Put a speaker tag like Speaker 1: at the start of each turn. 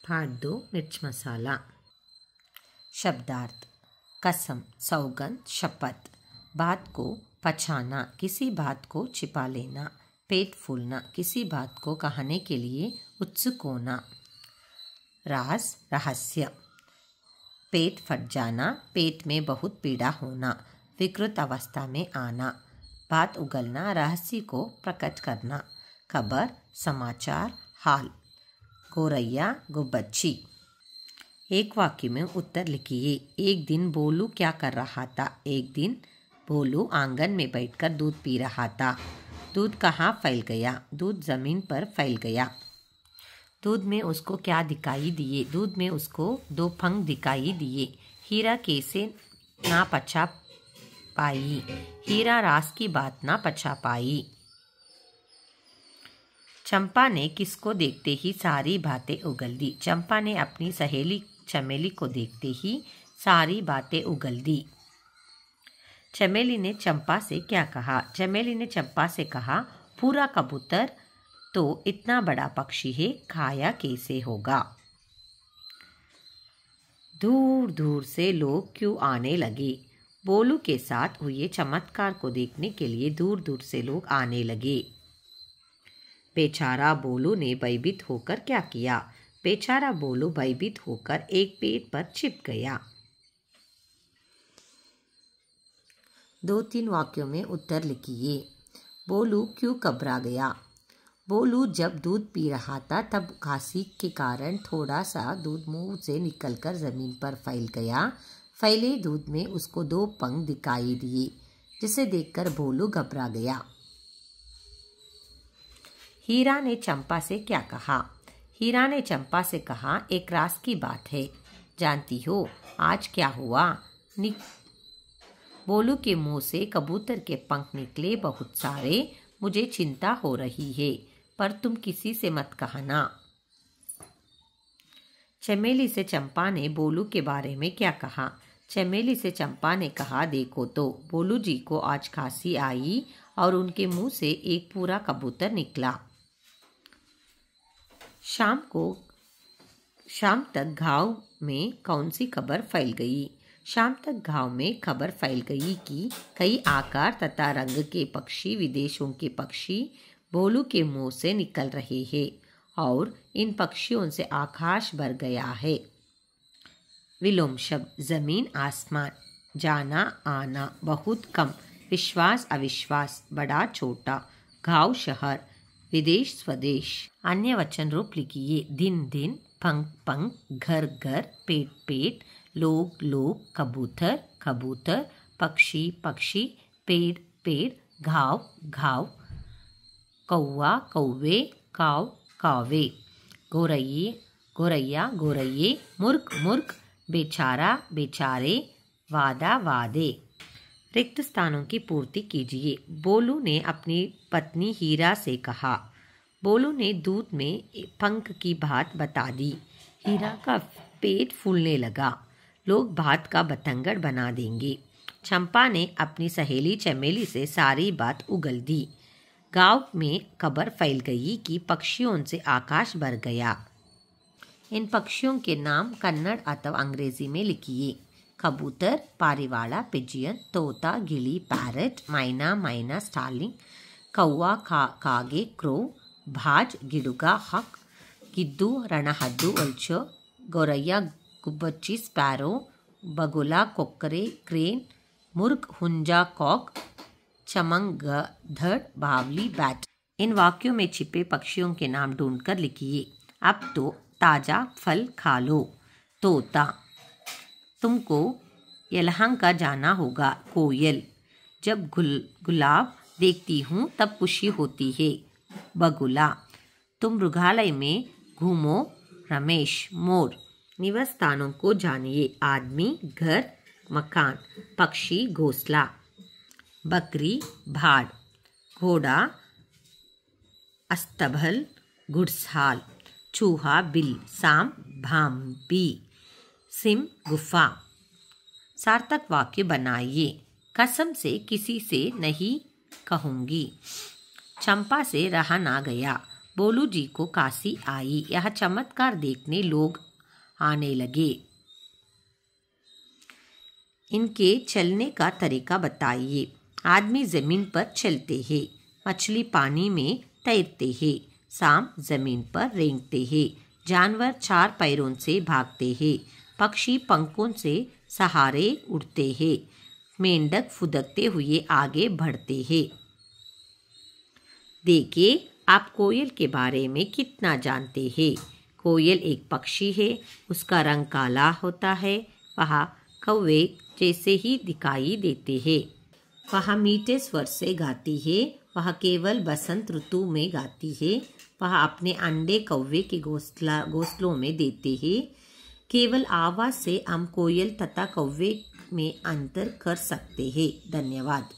Speaker 1: पाठ 2 मिर्च मसाला। शब्दार्थ: कसम, सौगंध, शपथ। बात को पचाना, किसी बात को छिपा लेना। पेट फूलना, किसी बात को कहने के लिए उत्सुक होना। राज, रहस्य। पेट फट जाना, पेट में बहुत पीड़ा होना, विकृत अवस्था में आना। बात उगलना, रहस्य को प्रकट करना। खबर, समाचार, हाल। गोरैया, गुब्बच्ची। एक वाक्य में उत्तर लिखिए। एक दिन बोलू क्या कर रहा था? एक दिन बोलू आंगन में बैठकर दूध पी रहा था। दूध कहाँ फैल गया? दूध जमीन पर फैल गया। दूध में उसको क्या दिखाई दिए? दूध में उसको 2 पंख दिखाई दिए। हीरा कैसे ना पचा पाई? हीरा राज की बात ना पचा पाई। चंपा ने किसको देखते ही सारी बातें उगल दी? चंपा ने अपनी सहेली चमेली को देखते ही सारी बातें उगल दी। चमेली ने चंपा से क्या कहा? चमेली ने चंपा से कहा, पूरा कबूतर तो इतना बड़ा पक्षी है, खाया कैसे होगा? दूर दूर से लोग क्यों आने लगे? बोलू के साथ हुए चमत्कार को देखने के लिए दूर दूर से लोग आने लगे। बेचारा बोलू ने भयभीत होकर क्या किया? बेचारा बोलू भयभीत होकर एक पेड़ पर छिप गया। 2-3 वाक्यों में उत्तर लिखिए। बोलू क्यों घबरा गया? बोलू जब दूध पी रहा था तब खांसी के कारण थोड़ा सा दूध मुंह से निकलकर जमीन पर फैल गया। फैले दूध में उसको 2 पंख दिखाई दिए, जिसे देखकर बोलू घबरा गया। हीरा ने चंपा से क्या कहा? हीरा ने चंपा से कहा, एक राज की बात है, जानती हो आज क्या हुआ? बोलू के मुंह से कबूतर के पंख निकले बहुत सारे। मुझे चिंता हो रही है, पर तुम किसी से मत कहना। चमेली से चंपा ने बोलू के बारे में क्या कहा? चमेली से चंपा ने कहा, देखो तो बोलू जी को आज खांसी आई और उनके मुंह से एक पूरा कबूतर निकला। शाम तक गांव में कौन सी खबर फैल गई? शाम तक गांव में खबर फैल गई कि कई आकार तथा रंग के पक्षी, विदेशों के पक्षी बोलू के मुंह से निकल रहे हैं और इन पक्षियों से आकाश भर गया है। विलोम शब्द: जमीन, आसमान। जाना, आना, बहुत कम। विश्वास, अविश्वास, बड़ा, छोटा। गांव, शहर। विदेश, स्वदेश। अन्य वचन रूप लिखिए। दिन, दिन। पंख, पंख। घर, घर। पेट, पेट। लोग, लोग। कबूतर, कबूतर। पक्षी, पक्षी। पेड़, पेड़। घाव, घाव। कौवा, कौवे। काव, कावे। गोरैये, गोरैया, गोरैये। मुर्ग, मुर्ग। बेचारा, बेचारे। वादा, वादे। रिक्त स्थानों की पूर्ति कीजिए। बोलू ने अपनी पत्नी हीरा से कहा। बोलू ने दूध में पंख की बात बता दी। हीरा का पेट फूलने लगा। लोग बात का बतंगड़ बना देंगे। चंपा ने अपनी सहेली चमेली से सारी बात उगल दी। गांव में खबर फैल गई कि पक्षियों से आकाश भर गया। इन पक्षियों के नाम कन्नड़ अथवा अंग्रेजी में लिखिए। कबूतर, पारिवाड़ा, पिजियन। तोता, गिली, पैरट। मैना, मैना, स्टार्लिंग। कौवा, कागे, क्रो। भाज, गिडुगा, हक। गिद्दू, रणहद्दू, वल्चर। गोरैया, गुब्बच्ची, स्पैरो। बगुला, कोकरे, क्रेन। मुर्ग, हुंजा, कॉक। चमगादड़, बावली, बैट। इन वाक्यों में छिपे पक्षियों के नाम ढूंढकर लिखिए। अब तो ताजा फल खा लो। तोता, तुमको यलहंक का जाना होगा। कोयल, जब गुलाब देखती हूँ तब खुशी होती है। बगुला, तुम मृगालय में घूमो। रमेश, मोर। निवास स्थानों को जानिए। आदमी, घर, मकान। पक्षी, घोंसला। बकरी, भाड़। घोड़ा, अस्तबल, घुड़साल। चूहा, बिल। सांप, भांबी। सिम, गुफा। सार्थक वाक्य बनाइए। कसम से किसी से नहीं कहूँगी। चंपा से रहा ना गया। बोलू जी को काशी आई। यह चमत्कार देखने लोग आने लगे। इनके चलने का तरीका बताइए। आदमी जमीन पर चलते हैं, मछली पानी में तैरते हैं, सांप जमीन पर रेंगते हैं, जानवर चार पैरों से भागते हैं, पक्षी पंखों से सहारे उड़ते हैं, मेंढक फुदकते हुए आगे बढ़ते हैं। देखिए आप कोयल के बारे में कितना जानते हैं। कोयल एक पक्षी है, उसका रंग काला होता है। वह कौवे जैसे ही दिखाई देते हैं। वह मीठे स्वर से गाती है। वह केवल बसंत ऋतु में गाती है। वह अपने अंडे कौवे के घोंसलों में देते हैं। केवल आवाज़ से हम कोयल तथा कौवे में अंतर कर सकते हैं। धन्यवाद।